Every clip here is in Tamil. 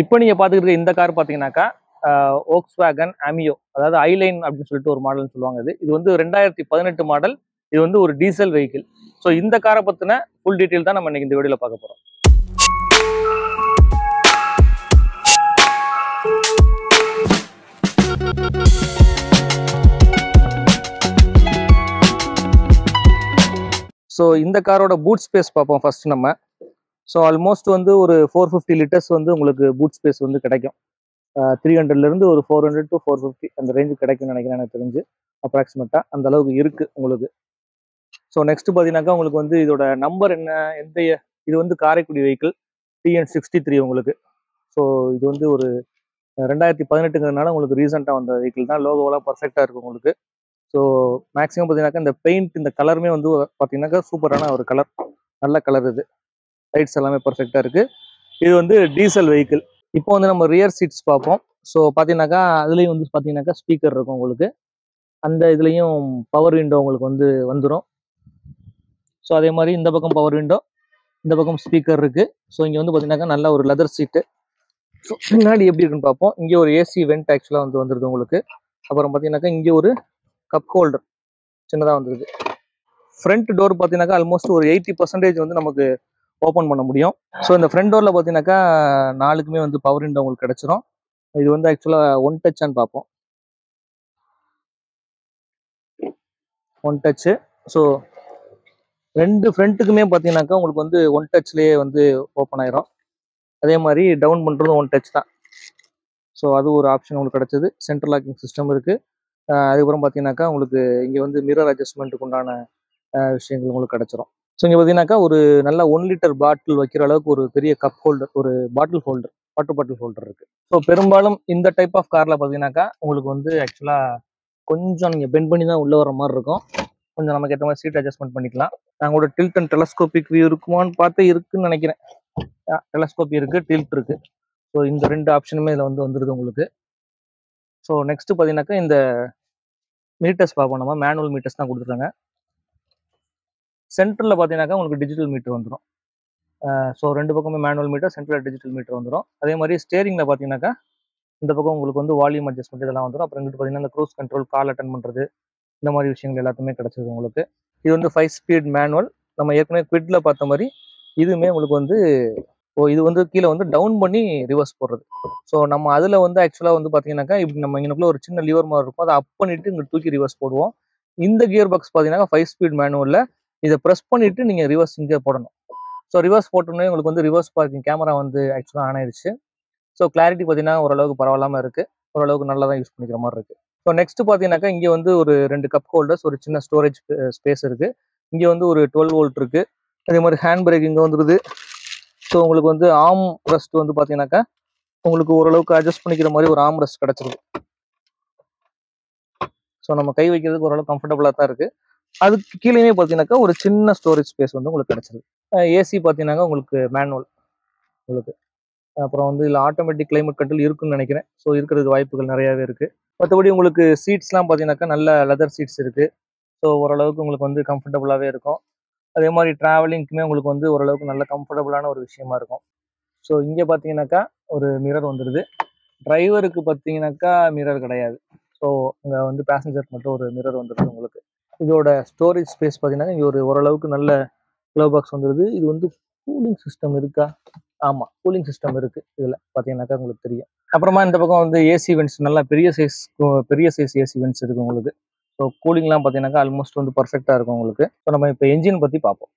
இப்போ நீங்க பாத்துக்கிட்டு இருக்க இந்த கார் பாத்தீங்கன்னாக்கா Volkswagen Amio, அதாவது ஐலைன் அப்படின்னு சொல்லிட்டு ஒரு மாடல்னு சொல்லுவாங்க. இது வந்து 2018 மாடல். இது வந்து ஒரு டீசல் வெஹிக்கிள். ஸோ இந்த காரை பத்தின ஃபுல் டீட்டெயில் தான் நம்ம இன்னைக்கு இந்த வீடியோல பார்க்க போறோம். ஸோ இந்த காரோட பூட் ஸ்பேஸ் பார்ப்போம் ஃபர்ஸ்ட் நம்ம. ஸோ ஆல்மோஸ்ட் வந்து ஒரு 450 லிட்டர்ஸ் வந்து உங்களுக்கு பூட் ஸ்பேஸ் வந்து கிடைக்கும். 300லேருந்து ஒரு 400 to 450 அந்த ரேஞ்சு கிடைக்கும்னு நினைக்கிறேன், எனக்கு தெரிஞ்சு அப்ராக்சிமேட்டாக அந்த அளவுக்கு இருக்கு உங்களுக்கு. ஸோ நெக்ஸ்ட் பார்த்தீங்கன்னாக்கா உங்களுக்கு வந்து இதோட நம்பர் என்ன, இது வந்து காரைக்குடி வெஹிக்கிள் TN63 உங்களுக்கு. ஸோ இது வந்து ஒரு 2018ங்கிறதுனால உங்களுக்கு ரீசெண்டாக வந்த வெஹிக்கிள் தான். லோகோவெல்லாம் பர்ஃபெக்டாக இருக்கும் உங்களுக்கு. ஸோ மேக்ஸிமம் பார்த்தீங்கன்னாக்கா இந்த பெயிண்ட், இந்த கலருமே வந்து பார்த்தீங்கன்னாக்கா சூப்பரான ஒரு கலர், நல்ல கலர். இது லைட்ஸ் எல்லாமே பர்ஃபெக்டாக இருக்கு. இது வந்து டீசல் வெஹிக்கிள். இப்போ வந்து நம்ம ரியர் சீட்ஸ் பார்ப்போம். ஸோ பார்த்தீங்கன்னாக்கா அதுலேயும் வந்து பார்த்தீங்கன்னாக்கா ஸ்பீக்கர் இருக்கும் உங்களுக்கு. அந்த இதுலேயும் பவர் விண்டோ உங்களுக்கு வந்து வந்துடும். ஸோ அதே மாதிரி இந்த பக்கம் பவர் விண்டோ, இந்த பக்கம் ஸ்பீக்கர் இருக்கு. ஸோ இங்கே வந்து பார்த்தீங்கன்னாக்கா நல்ல ஒரு லெதர் சீட்டு. ஸோ முன்னாடி எப்படி இருக்குன்னு பார்ப்போம். இங்கே ஒரு ஏசி வெண்ட் ஆக்சுவலாக வந்து வந்துருது உங்களுக்கு. அப்புறம் பார்த்தீங்கன்னாக்கா இங்கே ஒரு கப் ஹோல்டர் சின்னதாக வந்துருது. ஃப்ரண்ட் டோர் பார்த்தீங்கன்னாக்கா ஆல்மோஸ்ட் ஒரு 80% வந்து நமக்கு ஓப்பன் பண்ண முடியும். ஸோ இந்த ஃப்ரண்ட் டோரில் பார்த்தீங்கன்னாக்கா 4க்குமே வந்து பவர் விண்டோ உங்களுக்கு கிடைச்சிரும். இது வந்து ஆக்சுவலாக ஒன் டச்சான்னு பார்ப்போம். One Dutch. ஸோ ரெண்டு ஃப்ரண்ட்டுக்குமே பார்த்தீங்கன்னாக்கா உங்களுக்கு வந்து ஒன் டச்லேயே வந்து ஓப்பன் ஆயிரும். அதே மாதிரி டவுன் பண்ணுறதும் ஒன் டச் தான். ஸோ அது ஒரு ஆப்ஷன் உங்களுக்கு கிடைச்சது. சென்ட்ரல் லாக்கிங் சிஸ்டம் இருக்குது. அதுக்கப்புறம் பார்த்தீங்கன்னாக்கா உங்களுக்கு இங்கே வந்து மிரர் அட்ஜஸ்ட்மெண்ட்டுக்கு உண்டான விஷயங்கள் உங்களுக்கு கிடைச்சிரும். ஸோ இங்கே பார்த்தீங்கன்னாக்கா ஒரு நல்ல 1 லிட்டர் பாட்டில் வைக்கிற அளவுக்கு ஒரு பெரிய கப் ஹோல்டர், ஒரு வாட்டர் பாட்டில் ஹோல்டர் இருக்கு. ஸோ பெரும்பாலும் இந்த டைப் ஆஃப் கார்ல பார்த்தீங்கன்னாக்கா உங்களுக்கு வந்து ஆக்சுவலாக கொஞ்சம் நீங்கள் பெண்ட் பண்ணி தான் உள்ளே வர மாதிரி இருக்கும். கொஞ்சம் நமக்கு ஏற்ற மாதிரி சீட் அட்ஜஸ்ட்மெண்ட் பண்ணிக்கலாம். நாங்கள் ஒரு டில்ட் அண்ட் டெலஸ்கோபிக் வியூ இருக்குமான்னு பார்த்து இருக்குன்னு நினைக்கிறேன். டெலஸ்கோபி இருக்கு, டில்ட் இருக்கு. ஸோ இந்த ரெண்டு ஆப்ஷனுமே இதில் வந்து வந்துடுது உங்களுக்கு. ஸோ நெக்ஸ்ட் பார்த்தீங்கன்னாக்கா இந்த மீட்டர்ஸ் பார்ப்போம். நம்ம மேனுவல் மீட்டர்ஸ் தான் கொடுத்துருக்காங்க. சென்டரில் பார்த்தீங்கன்னாக்கா உங்களுக்கு டிஜிட்டல் மீட்டர் வந்துடும். ஸோ ரெண்டு பக்கமே மேனுவல் மீட்டர், சென்டரில் டிஜிட்டல் மீட்டர் வந்துடும். அதே மாதிரி ஸ்டேரிங்கில் பார்த்தீங்கன்னாக்கா இந்த பக்கம் உங்களுக்கு வந்து வால்யூம் அட்ஜஸ்ட்மெண்ட் இதெல்லாம் வந்துடும். அப்புறம் இங்கிட்டு பார்த்தீங்கன்னா இந்த க்ரூஸ் கண்ட்ரோல், கால் அட்டன் பண்ணுறது, இந்த மாதிரி விஷயங்கள் எல்லாத்துமே கிடச்சிது உங்களுக்கு. இது வந்து 5 ஸ்பீட் மேனுவல். நம்ம ஏற்கனவே குவிட்ல பார்த்த மாதிரி இதுவுமே உங்களுக்கு வந்து இது வந்து கீழே வந்து டவுன் பண்ணி ரிவர்ஸ் போடுறது. ஸோ நம்ம அதில் வந்து ஆக்சுவலாக வந்து பார்த்தீங்கன்னாக்கா இப்படி நம்ம இங்கனுக்குள்ள ஒரு சின்ன லிவர் மாதிரி இருக்கும், அதை அப் பண்ணிட்டு இங்கே தூக்கி ரிவர்ஸ் போடுவோம். இந்த கியர் பாக்ஸ் பார்த்தீங்கன்னா 5 ஸ்பீட் மேனுவலில் இதை ப்ரெஸ் பண்ணிட்டு நீங்கள் ரிவர்ஸ் இங்கே போடணும். ஸோ ரிவர்ஸ் போட்டோன்னே உங்களுக்கு வந்து ரிவர்ஸ் பார்க்கிங் கேமரா வந்து ஆக்சுவலாக ஆன் ஆயிடுச்சு. ஸோ கிளாரிட்டி பார்த்தீங்கன்னா ஓரளவுக்கு பரவாயில்லாமல் இருக்குது, ஓரளவுக்கு நல்லா தான் யூஸ் பண்ணிக்கிற மாதிரி இருக்குது. ஸோ நெக்ஸ்ட் பார்த்தீங்கன்னாக்கா இங்கே வந்து ஒரு 2 கப் ஹோல்டர்ஸ், ஒரு சின்ன ஸ்டோரேஜ் ஸ்பேஸ் இருக்குது. இங்கே வந்து ஒரு 12 வோல்ட் இருக்குது. அதே மாதிரி ஹேண்ட் பிரேக் இங்கே வந்துடுது. ஸோ உங்களுக்கு வந்து ஆர்ம் ரெஸ்ட் வந்து பார்த்தீங்கன்னாக்கா உங்களுக்கு ஓரளவுக்கு அட்ஜஸ்ட் பண்ணிக்கிற மாதிரி ஒரு ஆர்ம் ரெஸ்ட் கிடச்சிருக்கு. ஸோ நம்ம கை வைக்கிறதுக்கு ஓரளவுக்கு கம்ஃபர்டபுளாக தான் இருக்குது. அதுக்கு கீழேயுமே பார்த்தீங்கன்னாக்கா ஒரு சின்ன ஸ்டோரேஜ் ஸ்பேஸ் வந்து உங்களுக்கு கிடச்சிருக்கு. ஏசி பார்த்தீங்கன்னாக்கா உங்களுக்கு மேனுவல் உங்களுக்கு. அப்புறம் வந்து இதில் ஆட்டோமேட்டிக் கிளைமேட் கண்ட்ரோல் இருக்குன்னு நினைக்கிறேன். ஸோ இருக்கிறதுக்கு வாய்ப்புகள் நிறையாவே இருக்குது. மற்றபடி உங்களுக்கு சீட்ஸ்லாம் பார்த்தீங்கன்னாக்கா நல்ல லெதர் சீட்ஸ் இருக்குது. ஸோ ஓரளவுக்கு உங்களுக்கு வந்து கம்ஃபர்டபுளாகவே இருக்கும். அதே மாதிரி ட்ராவலிங்க்குமே உங்களுக்கு வந்து ஓரளவுக்கு நல்ல கம்ஃபர்டபுளான ஒரு விஷயமா இருக்கும். ஸோ இங்கே பார்த்தீங்கன்னாக்கா ஒரு மிரர் வந்துடுது. டிரைவருக்கு பார்த்தீங்கன்னாக்கா மிரர் கிடையாது. ஸோ இங்கே வந்து பேசஞ்சருக்கு மட்டும் ஒரு மிரர் வந்துடுது உங்களுக்கு. இதோட ஸ்டோரேஜ் ஸ்பேஸ் பார்த்தீங்கன்னா இங்கே ஒரு ஓரளவுக்கு நல்ல க்ளோ பாக்ஸ் வந்துடுது. இது வந்து கூலிங் சிஸ்டம் இருக்கா? ஆமாம், கூலிங் சிஸ்டம் இருக்குது இதில் பார்த்தீங்கன்னாக்கா உங்களுக்கு தெரியும். அப்புறமா இந்த பக்கம் வந்து ஏசி வென்ட்ஸ், நல்லா பெரிய சைஸ் ஏசி வென்ட்ஸ் இருக்குது உங்களுக்கு. ஸோ கூலிங்லாம் பார்த்தீங்கன்னாக்கா ஆல்மோஸ்ட் வந்து பர்ஃபெக்டாக இருக்கும் உங்களுக்கு. ஸோ நம்ம இப்போ என்ஜின் பற்றி பார்ப்போம்.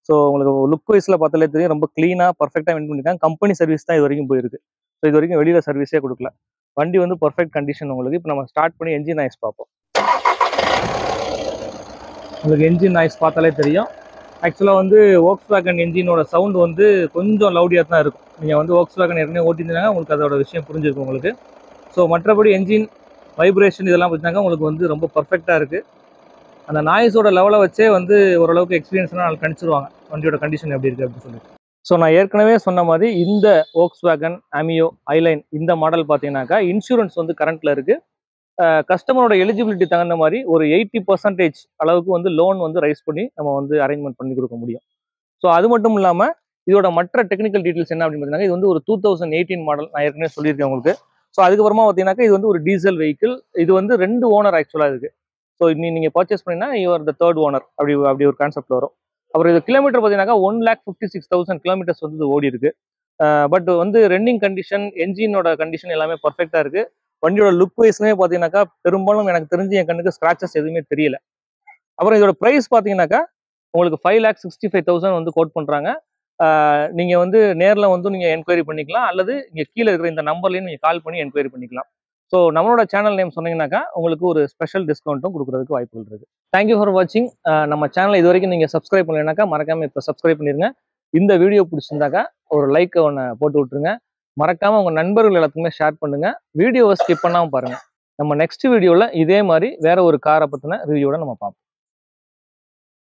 ஸோ உங்களுக்கு லுக் வைஸில் பார்த்தாலே தெரியும், ரொம்ப க்ளீனாக பர்ஃபெக்டாக மெயின்டைன் பண்ணியிருக்காங்க. கம்பெனி சர்வீஸ் தான் இது வரைக்கும் போயிருக்கு. ஸோ இது வரைக்கும் வெளியில் சர்வீஸே கொடுக்கல. வண்டி வந்து பர்ஃபெக்ட் கண்டிஷன் உங்களுக்கு. இப்போ நம்ம ஸ்டார்ட் பண்ணி என்ஜின் நாய்ஸ் பார்ப்போம். உங்களுக்கு என்ஜின் நாய்ஸ் பார்த்தாலே தெரியும். ஆக்சுவலாக வந்து Volkswagen என்ஜினோட சவுண்ட் வந்து கொஞ்சம் லவுடியாக தான் இருக்கும். நீங்கள் வந்து Volkswagen ஏற்கனவே ஓட்டியிருந்தாங்க, உங்களுக்கு அதோட விஷயம் புரிஞ்சிருக்கும் உங்களுக்கு. ஸோ மற்றபடி என்ஜின் வைப்ரேஷன் இதெல்லாம் பார்த்தீங்கன்னா உங்களுக்கு வந்து ரொம்ப பர்ஃபெக்டாக இருக்குது. அந்த நாய்ஸோட லெவலை வச்சே வந்து ஓரளவுக்கு எக்ஸ்பீரியன்ஸ்லாம் கணிச்சிருவாங்க வண்டியோட கண்டிஷன் எப்படி இருக்குது அப்படின்னு சொல்லிட்டு. ஸோ நான் ஏற்கனவே சொன்ன மாதிரி இந்த Volkswagen Amio ஐலைன் இந்த மாடல் பார்த்தீங்கன்னாக்கா இன்சூரன்ஸ் வந்து கரண்ட்டில் இருக்குது. கஸ்டமரோட எலிஜிபிலிட்டி தகுந்த மாதிரி ஒரு 80% அளவுக்கு வந்து லோன் வந்து ரைஸ் பண்ணி நம்ம வந்து அரேஞ்ச்மெண்ட் பண்ணி கொடுக்க முடியும். ஸோ அது மட்டும் இல்லாமல் இதோட மற்ற டெக்னிக்கல் டீட்டெயில்ஸ் என்ன அப்படின்னு பார்த்தீங்கன்னா, இது வந்து ஒரு 2018 மாடல், நான் ஏற்கனவே சொல்லியிருக்கேன் உங்களுக்கு. ஸோ அதுக்கப்புறமா பார்த்தீங்கன்னாக்கா இது வந்து ஒரு டீசல் வெஹிக்கிள். இது வந்து 2 ஓனர் ஆக்சுவலாக இருக்கு. ஸோ நீங்கள் பர்ச்சேஸ் பண்ணினா யுவர் த தேர்ட் ஓனர், அப்படி ஒரு கான்செப்ட் வரும். அப்புறம் இது கிலோமீட்டர் பார்த்தீங்கன்னாக்கா 1,56,000 கிலோமீட்டர்ஸ் வந்து இது ஓடி இருக்கு. பட் வந்து ரன்னிங் கண்டிஷன், என்ஜினோட கண்டிஷன் எல்லாமே பர்ஃபெக்டாக இருக்கு. வண்டியோட லுக் வைஸ்மே பார்த்தீங்கன்னாக்கா பெரும்பாலும் எனக்கு தெரிஞ்சு என் கண்ணுக்கு ஸ்க்ராச்சஸ் எதுவுமே தெரியல. அப்புறம் இதோட ப்ரைஸ் பார்த்தீங்கன்னாக்கா உங்களுக்கு 5,65,000 வந்து கோட் பண்ணுறாங்க. நீங்கள் வந்து நேரில் வந்து நீங்கள் என்கொயரி பண்ணிக்கலாம், அல்லது இங்கே கீழே இருக்கிற இந்த நம்பர்லையும் நீங்கள் கால் பண்ணி என்கொயரி பண்ணிக்கலாம். ஸோ நம்மளோட சேனல் நேம் சொன்னீங்கன்னாக்கா உங்களுக்கு ஒரு ஸ்பெஷல் டிஸ்கவுண்ட்டும் கொடுக்குறதுக்கு வாய்ப்புகள் இருக்குது. தேங்க்யூ ஃபார் வாட்சிங். நம்ம சேனலை இது வரைக்கும் நீங்கள் சப்ஸ்கிரைப் பண்ணலைனாக்கா மறக்காமல் இப்போ சப்ஸ்கிரைப் பண்ணிடுங்க. இந்த வீடியோ பிடிச்சிருந்தாக்கா ஒரு லைக் ஒன்று போட்டு விட்டுருங்க. மறக்காமல் உங்கள் நண்பர்கள் எல்லாத்துக்குமே ஷேர் பண்ணுங்கள். வீடியோவை ஸ்கிப் பண்ணாமல் பாருங்கள். நம்ம நெக்ஸ்ட் வீடியோவில் இதே மாதிரி வேற ஒரு காரை பற்றின ரிவ்யூவோட நம்ம பார்ப்போம்.